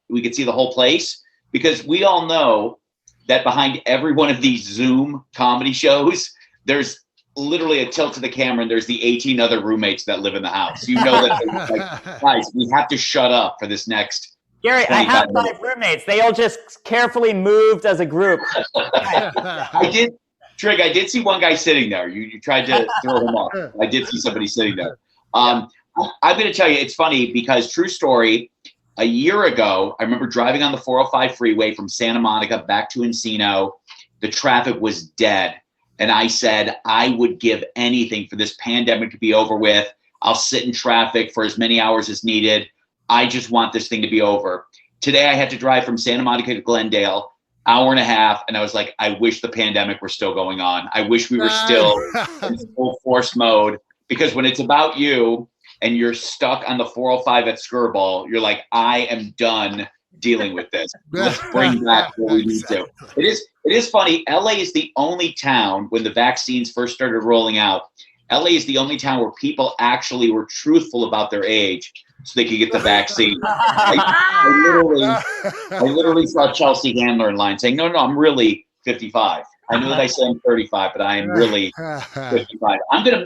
we could see the whole place, because we all know that behind every one of these Zoom comedy shows, there's literally a tilt to the camera and there's the 18 other roommates that live in the house. You know that they're like, guys, we have to shut up for this next. Gary, I have 5 roommates. They all just carefully moved as a group. Trigg, I did see one guy sitting there. You tried to throw him off. I did see somebody sitting there. I'm going to tell you, it's funny because, true story, a year ago, I remember driving on the 405 freeway from Santa Monica back to Encino. The traffic was dead. And I said, I would give anything for this pandemic to be over with. I'll sit in traffic for as many hours as needed. I just want this thing to be over. Today, I had to drive from Santa Monica to Glendale, hour and a half, and I was like, I wish the pandemic were still going on. I wish we were still in full force mode, because when it's about you and you're stuck on the 405 at Skirball, you're like, I am done dealing with this. Let's bring back what we need to. It is funny. LA is the only town, when the vaccines first started rolling out, LA is the only town where people actually were truthful about their age so they could get the vaccine. I literally saw Chelsea Handler in line saying, no, I'm really 55. I know that I say I'm 35, but I am really 55. I'm going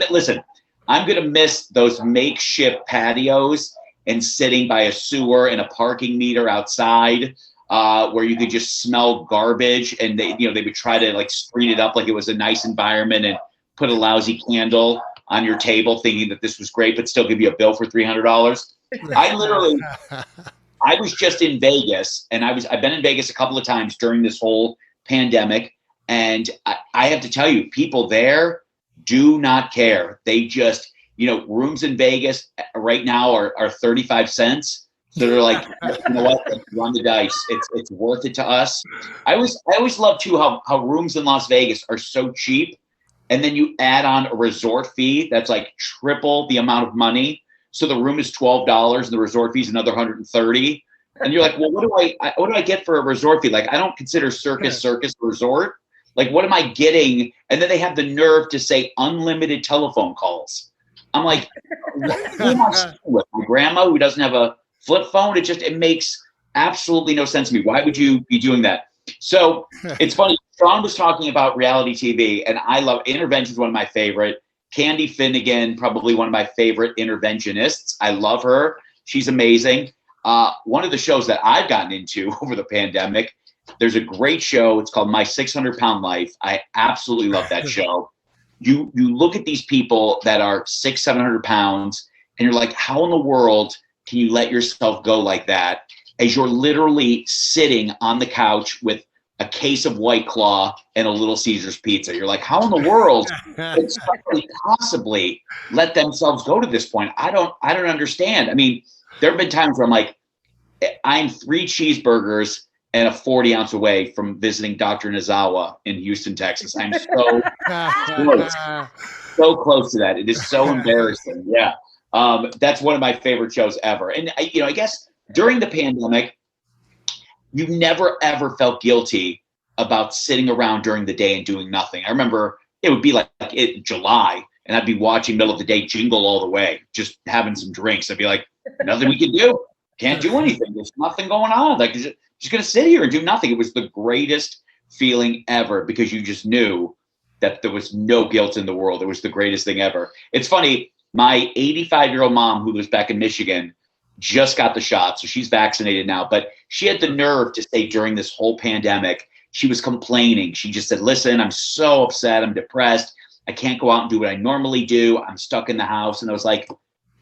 to miss those makeshift patios and sitting by a sewer and a parking meter outside where you could just smell garbage, and they would try to like screen it up like it was a nice environment and put a lousy candle on your table thinking that this was great, but still give you a bill for $300. I was just in Vegas, and I've been in Vegas a couple of times during this whole pandemic. And I have to tell you, people there do not care. They just, rooms in Vegas right now are 35 cents. So they're like, you know what, run the dice. It's worth it to us. I always love too how rooms in Las Vegas are so cheap. And then you add on a resort fee that's like triple the amount of money. So the room is $12 and the resort fee is another $130. And you're like, well, what do I get for a resort fee? Like, I don't consider Circus resort. Like, what am I getting? And then they have the nerve to say unlimited telephone calls. I'm like, who am I speaking with? My grandma who doesn't have a flip phone? It makes absolutely no sense to me. Why would you be doing that? So it's funny. Shawn was talking about reality TV, and I love Intervention's one of my favorite. Candy Finnegan, probably one of my favorite interventionists. I love her. She's amazing. One of the shows that I've gotten into over the pandemic There's a great show. It's called My 600 Pound Life. I absolutely love that show. You look at these people that are 600-700 pounds, and you're like, how in the world can you let yourself go like that? As you're literally sitting on the couch with a case of White Claw and a Little Caesars pizza. You're like, how in the world could somebody possibly let themselves go to this point? I don't understand. I mean, there have been times where I'm like, I'm 3 cheeseburgers and a 40-ounce away from visiting Dr. Nozawa in Houston, Texas. I'm so close to that. It is so embarrassing. Yeah. That's one of my favorite shows ever. And I guess during the pandemic, you never ever felt guilty about sitting around during the day and doing nothing. I remember it would be like July, and I'd be watching middle of the day Jingle All the Way, just having some drinks. I'd be like, nothing we can do. Can't do anything. There's nothing going on. Like, just going to sit here and do nothing. It was the greatest feeling ever because you just knew that there was no guilt in the world. It was the greatest thing ever. It's funny. My 85-year-old mom, who lives back in Michigan, just got the shot. So she's vaccinated now. But she had the nerve to say during this whole pandemic, she was complaining. She just said, listen, I'm so upset. I'm depressed. I can't go out and do what I normally do. I'm stuck in the house. And I was like,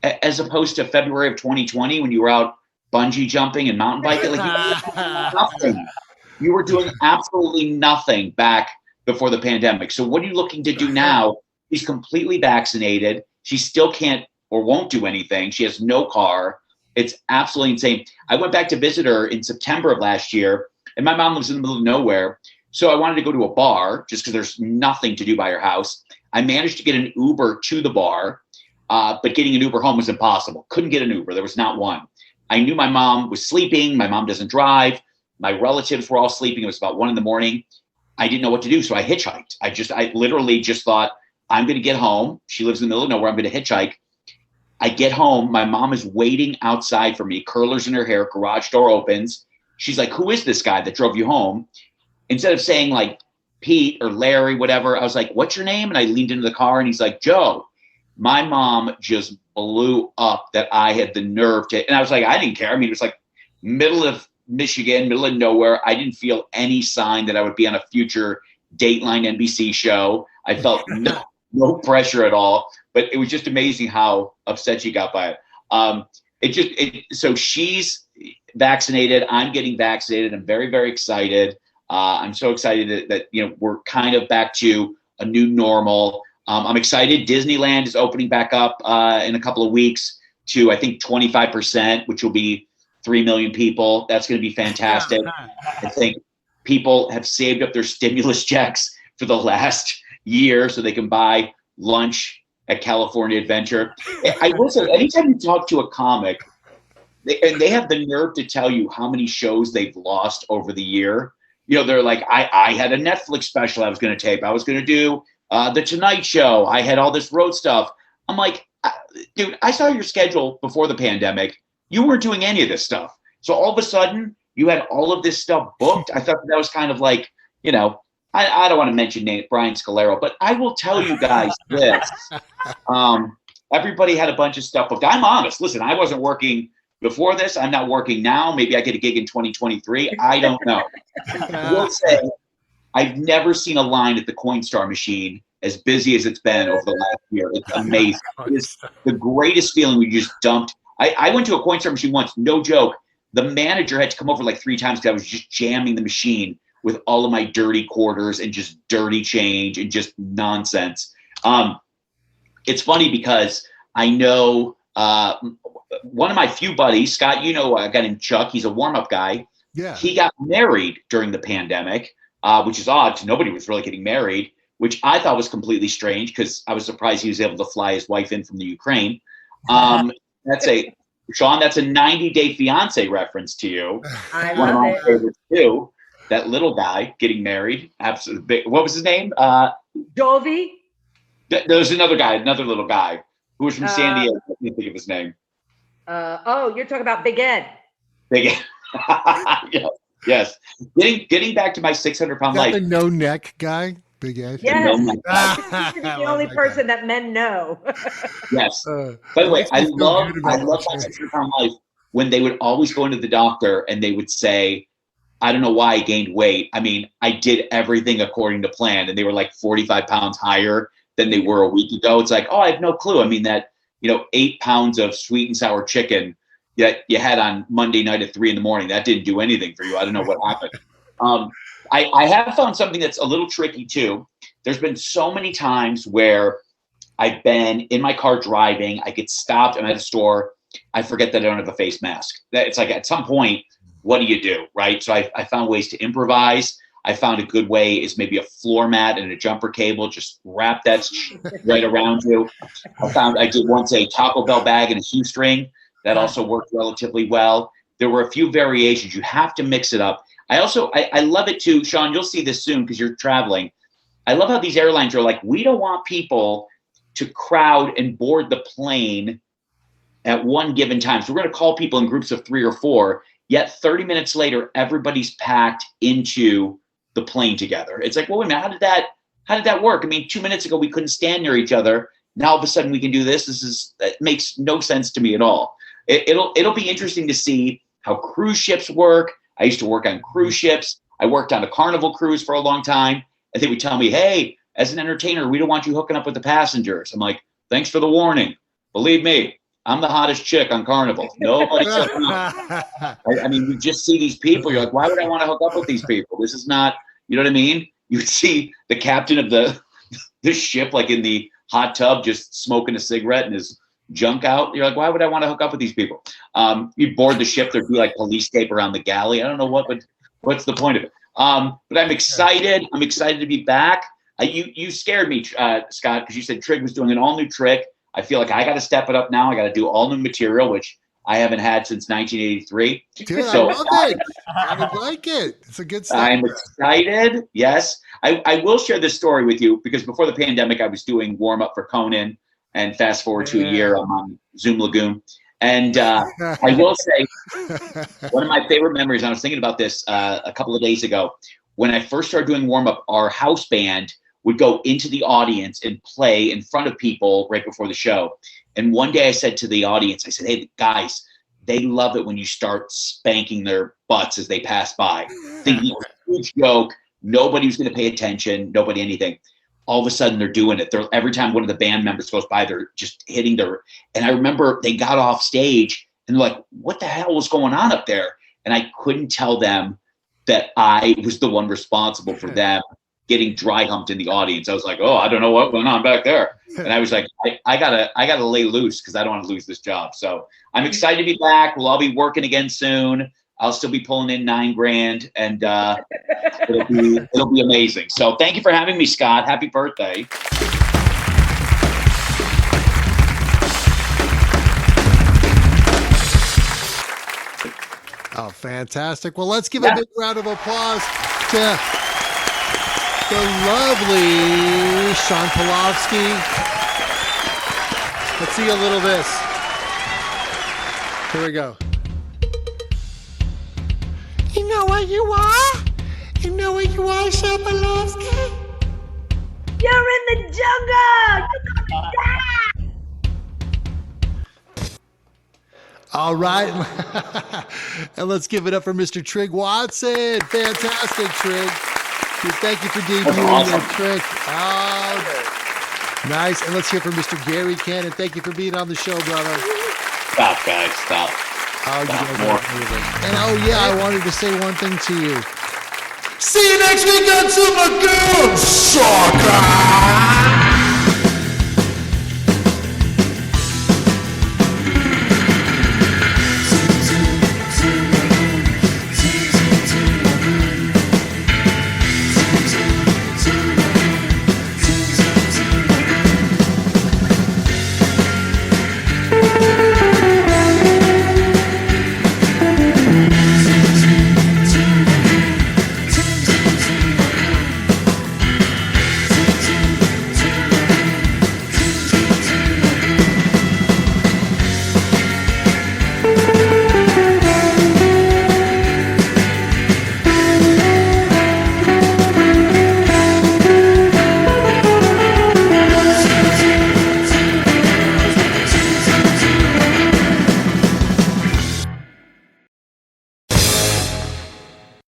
as opposed to February of 2020, when you were out bungee jumping and mountain biking, like you were doing nothing. You were doing absolutely nothing back before the pandemic. So what are you looking to do now? She's completely vaccinated. She still can't or won't do anything. She has no car. It's absolutely insane. I went back to visit her in September of last year, and my mom lives in the middle of nowhere. So I wanted to go to a bar just because there's nothing to do by her house. I managed to get an Uber to the bar, but getting an Uber home was impossible. Couldn't get an Uber. There was not one. I knew my mom was sleeping. My mom doesn't drive. My relatives were all sleeping. It was about 1 a.m. I didn't know what to do. So I hitchhiked. I literally just thought, I'm going to get home. She lives in the middle of nowhere. I'm going to hitchhike. I get home. My mom is waiting outside for me, curlers in her hair, garage door opens. She's like, who is this guy that drove you home? Instead of saying like Pete or Larry, whatever, I was like, what's your name? And I leaned into the car and he's like, Joe. My mom just blew up that I had the nerve to, and I was like, I didn't care. I mean, it was like middle of Michigan, middle of nowhere. I didn't feel any sign that I would be on a future Dateline NBC show. I felt no pressure at all, but it was just amazing how upset she got by it. So she's vaccinated. I'm getting vaccinated. I'm very, very excited. I'm so excited that we're kind of back to a new normal. I'm excited. Disneyland is opening back up in a couple of weeks to, I think, 25%, which will be 3 million people. That's going to be fantastic. I think people have saved up their stimulus checks for the last year so they can buy lunch at California Adventure. I will say, anytime you talk to a comic, they have the nerve to tell you how many shows they've lost over the year. They're like, I had a Netflix special I was going to tape. I was going to do The Tonight Show. I had all this road stuff. I'm like, dude, I saw your schedule before the pandemic. You weren't doing any of this stuff. So all of a sudden, you had all of this stuff booked. I thought that was kind of like, I don't want to mention Brian Scalero, but I will tell you guys this. Everybody had a bunch of stuff booked. I'm honest. Listen, I wasn't working before this. I'm not working now. Maybe I get a gig in 2023. I don't know. I will say, I've never seen a line at the Coinstar machine as busy as it's been over the last year. It's amazing. It's the greatest feeling when you just dumped. I went to a Coinstar machine once, no joke. The manager had to come over like 3 times because I was just jamming the machine with all of my dirty quarters and just dirty change and just nonsense. It's funny because I know one of my few buddies, Scott, a guy named Chuck, he's a warm-up guy. Yeah. He got married during the pandemic, which is odd because nobody was really getting married, which I thought was completely strange because I was surprised he was able to fly his wife in from the Ukraine. Shawn, that's a 90 Day Fiance reference to you. I One of love my it. favorites too. That little guy getting married. Absolutely. What was his name? Jovi? There's another guy, another little guy who was from San Diego. I can't think of his name. You're talking about Big Ed. Big Ed. Yes. Getting back to my 600-pound Got life. the no neck guy, Big Ed. Yes. No, He's the only person that men know. Yes. By the way, I makes me feel love good my about 600-pound life when they would always go into the doctor and they would say, I don't know why I gained weight. I mean, I did everything according to plan, and they were like 45 pounds higher than they were a week ago. It's like, oh, I have no clue. I mean, that, 8 pounds of sweet and sour chicken that you had on Monday night at 3 a.m, that didn't do anything for you. I don't know what happened. I have found something that's a little tricky too. There's been so many times where I've been in my car driving, I get stopped, I'm at a store, I forget that I don't have a face mask. It's like at some point, what do you do, right? So I found ways to improvise. I found a good way is maybe a floor mat and a jumper cable, just wrap that right around you. I did once a Taco Bell bag and a shoestring. That also worked relatively well. There were a few variations. You have to mix it up. I love it too, Shawn, you'll see this soon because you're traveling. I love how these airlines are like, we don't want people to crowd and board the plane at one given time. So we're going to call people in groups of 3 or 4, yet 30 minutes later, everybody's packed into the plane together. It's like, well, wait a minute, how did that work? I mean, 2 minutes ago, we couldn't stand near each other. Now all of a sudden we can do this. It makes no sense to me at all. It'll be interesting to see how cruise ships work. I used to work on cruise ships. I worked on a Carnival cruise for a long time. And they would tell me, hey, as an entertainer, we don't want you hooking up with the passengers. I'm like, thanks for the warning. Believe me, I'm the hottest chick on Carnival. Nobody's hooking up. I mean, you just see these people. You're like, why would I want to hook up with these people? This is not, you know what I mean? You would see the captain of this ship, like in the hot tub, just smoking a cigarette and his junk out. You're like, why would I want to hook up with these people? You'd board the ship. There'd be like police tape around the galley. I don't know what's the point of it. But I'm excited. I'm excited to be back. You scared me, Scott, because you said Trigg was doing an all new trick. I feel like I got to step it up now. I got to do all new material, which I haven't had since 1983. Dude, so I love it. I would like it. It's a good stuff. I'm excited. Yes. I will share this story with you because before the pandemic, I was doing warm up for Conan, and fast forward to a year, I'm on Zoom Lagoon. And I will say, one of my favorite memories, and I was thinking about this a couple of days ago, when I first started doing warm up, our house band would go into the audience and play in front of people right before the show. And one day I said to the audience, I said, hey, guys, they love it when you start spanking their butts as they pass by, thinking it was a huge joke. Nobody was going to pay attention, nobody anything. All of a sudden they're doing it. Every time one of the band members goes by, they're just hitting and I remember they got off stage and they're like, what the hell was going on up there? And I couldn't tell them that I was the one responsible for them getting dry humped in the audience. I was like, oh, I don't know what went on back there. And I was like, I gotta lay loose because I don't want to lose this job. So I'm excited to be back. We'll all be working again soon. I'll still be pulling in $9,000 and it'll be amazing. So thank you for having me, Scott. Happy birthday. Oh, fantastic. Well, let's give a big round of applause to the lovely Shawn Pelofsky. Let's see a little of this. Here we go. You know where you are? You know where you are, Shawn Pelofsky? You're in the jungle. You're gonna die. All right. And let's give it up for Mr. Trigg Watson. Fantastic, Trigg. Thank you for debuting that trick. Oh, nice. And let's hear from Mr. Gary Cannon. Thank you for being on the show, brother. Stop, guys. Stop. Oh, you guys are amazing. And oh, yeah, I wanted to say one thing to you. See you next week on Super Lagoon Soccer!